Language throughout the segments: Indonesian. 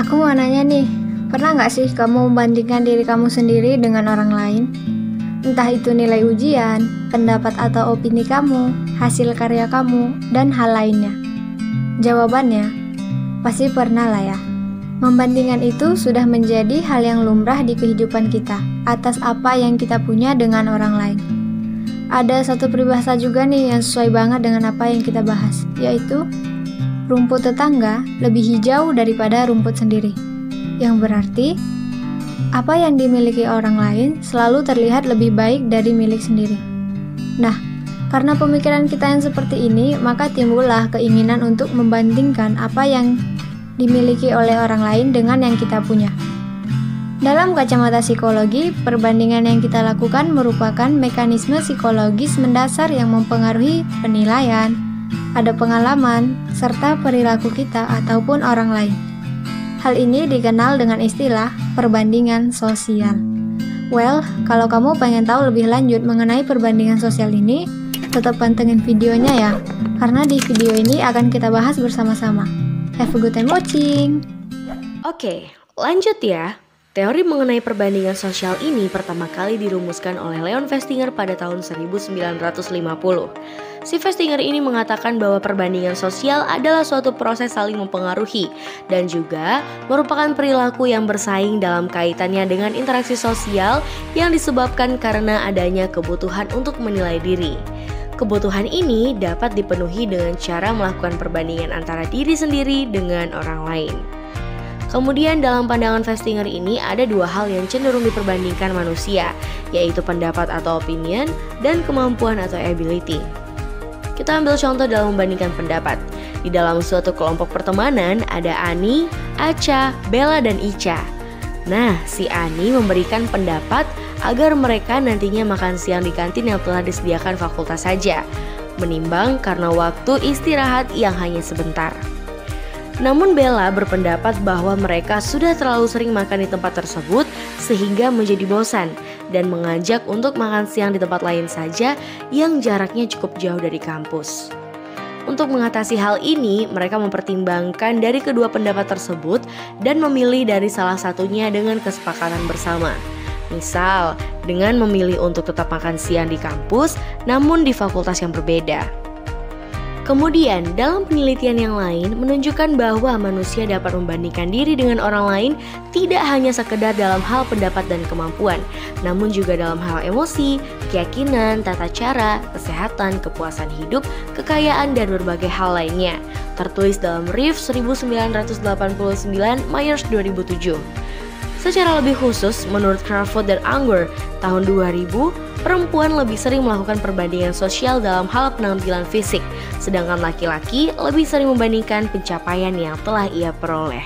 Aku mau nanya nih, pernah nggak sih kamu membandingkan diri kamu sendiri dengan orang lain? Entah itu nilai ujian, pendapat atau opini kamu, hasil karya kamu, dan hal lainnya. Jawabannya, pasti pernah lah ya. Membandingkan itu sudah menjadi hal yang lumrah di kehidupan kita, atas apa yang kita punya dengan orang lain. Ada satu peribahasa juga nih yang sesuai banget dengan apa yang kita bahas, yaitu rumput tetangga lebih hijau daripada rumput sendiri. Yang berarti, apa yang dimiliki orang lain selalu terlihat lebih baik dari milik sendiri. Nah, karena pemikiran kita yang seperti ini, maka timbullah keinginan untuk membandingkan apa yang dimiliki oleh orang lain dengan yang kita punya. Dalam kacamata psikologi, perbandingan yang kita lakukan merupakan mekanisme psikologis mendasar yang mempengaruhi penilaian, ada pengalaman, serta perilaku kita ataupun orang lain. Hal ini dikenal dengan istilah perbandingan sosial. Well, kalau kamu pengen tahu lebih lanjut mengenai perbandingan sosial ini, tetap pantengin videonya ya, karena di video ini akan kita bahas bersama-sama. Have a good time watching! Oke, lanjut ya. Teori mengenai perbandingan sosial ini pertama kali dirumuskan oleh Leon Festinger pada tahun 1950. Si Festinger ini mengatakan bahwa perbandingan sosial adalah suatu proses saling mempengaruhi dan juga merupakan perilaku yang bersaing dalam kaitannya dengan interaksi sosial yang disebabkan karena adanya kebutuhan untuk menilai diri. Kebutuhan ini dapat dipenuhi dengan cara melakukan perbandingan antara diri sendiri dengan orang lain. Kemudian dalam pandangan Festinger ini ada dua hal yang cenderung diperbandingkan manusia, yaitu pendapat atau opinion dan kemampuan atau ability. Kita ambil contoh dalam membandingkan pendapat. Di dalam suatu kelompok pertemanan ada Ani, Acha, Bella, dan Ica. Nah, si Ani memberikan pendapat agar mereka nantinya makan siang di kantin yang telah disediakan fakultas saja, menimbang karena waktu istirahat yang hanya sebentar. Namun Bella berpendapat bahwa mereka sudah terlalu sering makan di tempat tersebut sehingga menjadi bosan dan mengajak untuk makan siang di tempat lain saja yang jaraknya cukup jauh dari kampus. Untuk mengatasi hal ini, mereka mempertimbangkan dari kedua pendapat tersebut dan memilih dari salah satunya dengan kesepakatan bersama. Misal, dengan memilih untuk tetap makan siang di kampus namun di fakultas yang berbeda. Kemudian, dalam penelitian yang lain menunjukkan bahwa manusia dapat membandingkan diri dengan orang lain tidak hanya sekedar dalam hal pendapat dan kemampuan, namun juga dalam hal emosi, keyakinan, tata cara, kesehatan, kepuasan hidup, kekayaan, dan berbagai hal lainnya. Tertulis dalam Reeve 1989, Myers 2007. Secara lebih khusus, menurut Crawford dan Unger tahun 2000, perempuan lebih sering melakukan perbandingan sosial dalam hal penampilan fisik, sedangkan laki-laki lebih sering membandingkan pencapaian yang telah ia peroleh.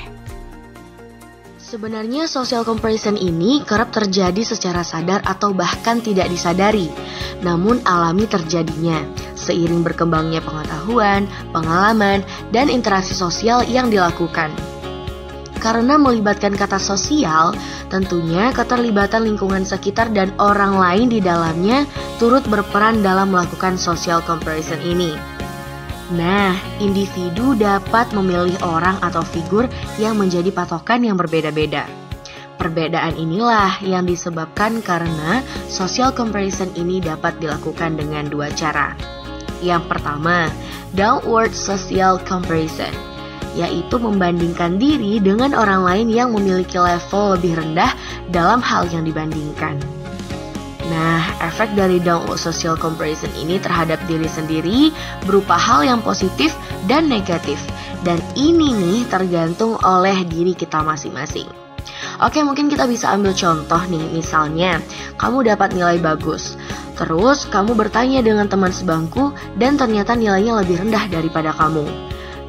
Sebenarnya social comparison ini kerap terjadi secara sadar atau bahkan tidak disadari, namun alami terjadinya seiring berkembangnya pengetahuan, pengalaman, dan interaksi sosial yang dilakukan. Karena melibatkan kata sosial, tentunya keterlibatan lingkungan sekitar dan orang lain di dalamnya turut berperan dalam melakukan social comparison ini. Nah, individu dapat memilih orang atau figur yang menjadi patokan yang berbeda-beda. Perbedaan inilah yang disebabkan karena social comparison ini dapat dilakukan dengan dua cara. Yang pertama, downward social comparison, yaitu membandingkan diri dengan orang lain yang memiliki level lebih rendah dalam hal yang dibandingkan. Nah, efek dari downward social comparison ini terhadap diri sendiri berupa hal yang positif dan negatif. Dan ini nih tergantung oleh diri kita masing-masing. Oke, mungkin kita bisa ambil contoh nih, misalnya kamu dapat nilai bagus. Terus kamu bertanya dengan teman sebangku dan ternyata nilainya lebih rendah daripada kamu.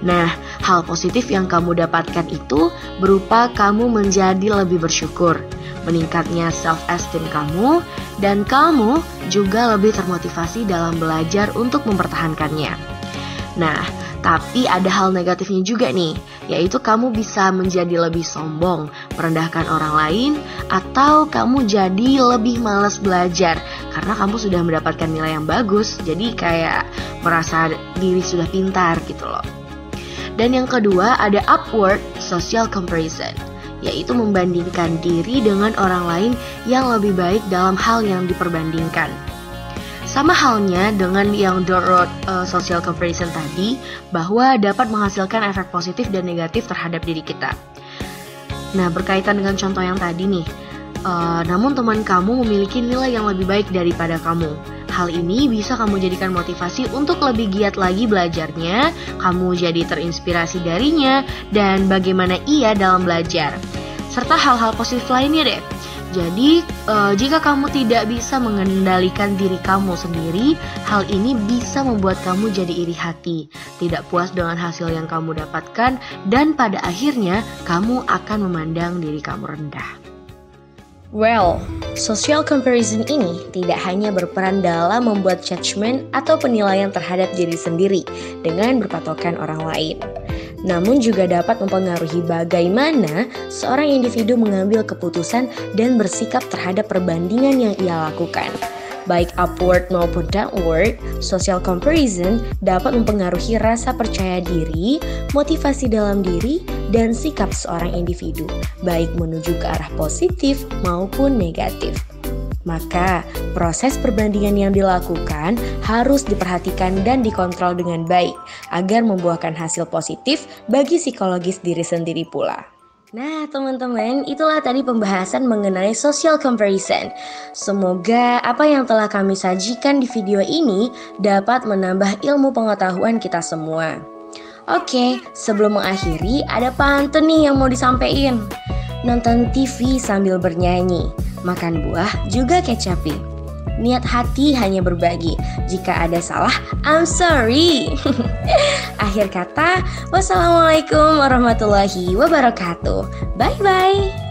Nah, hal positif yang kamu dapatkan itu berupa kamu menjadi lebih bersyukur, meningkatnya self-esteem kamu, dan kamu juga lebih termotivasi dalam belajar untuk mempertahankannya. Nah, tapi ada hal negatifnya juga nih, yaitu kamu bisa menjadi lebih sombong, merendahkan orang lain, atau kamu jadi lebih malas belajar karena kamu sudah mendapatkan nilai yang bagus, jadi kayak merasa diri sudah pintar gitu loh. Dan yang kedua ada upward social comparison, yaitu membandingkan diri dengan orang lain yang lebih baik dalam hal yang diperbandingkan. Sama halnya dengan yang downward social comparison tadi, bahwa dapat menghasilkan efek positif dan negatif terhadap diri kita. Nah, berkaitan dengan contoh yang tadi nih, namun teman kamu memiliki nilai yang lebih baik daripada kamu. Hal ini bisa kamu jadikan motivasi untuk lebih giat lagi belajarnya, kamu jadi terinspirasi darinya, dan bagaimana ia dalam belajar, serta hal-hal positif lainnya deh. Jadi, jika kamu tidak bisa mengendalikan diri kamu sendiri, hal ini bisa membuat kamu jadi iri hati, tidak puas dengan hasil yang kamu dapatkan, dan pada akhirnya kamu akan memandang diri kamu rendah. Well, social comparison ini tidak hanya berperan dalam membuat judgement atau penilaian terhadap diri sendiri dengan berpatokan orang lain, namun juga dapat mempengaruhi bagaimana seorang individu mengambil keputusan dan bersikap terhadap perbandingan yang ia lakukan. Baik upward maupun downward, social comparison dapat mempengaruhi rasa percaya diri, motivasi dalam diri, dan sikap seorang individu, baik menuju ke arah positif maupun negatif. Maka, proses perbandingan yang dilakukan harus diperhatikan dan dikontrol dengan baik, agar membuahkan hasil positif bagi psikologis diri sendiri pula. Nah teman-teman, itulah tadi pembahasan mengenai social comparison. Semoga apa yang telah kami sajikan di video ini dapat menambah ilmu pengetahuan kita semua. Oke, sebelum mengakhiri ada pantun nih yang mau disampaikan. Nonton TV sambil bernyanyi, makan buah juga kecapi. Niat hati hanya berbagi, jika ada salah, I'm sorry. Akhir kata, wassalamualaikum warahmatullahi wabarakatuh. Bye-bye.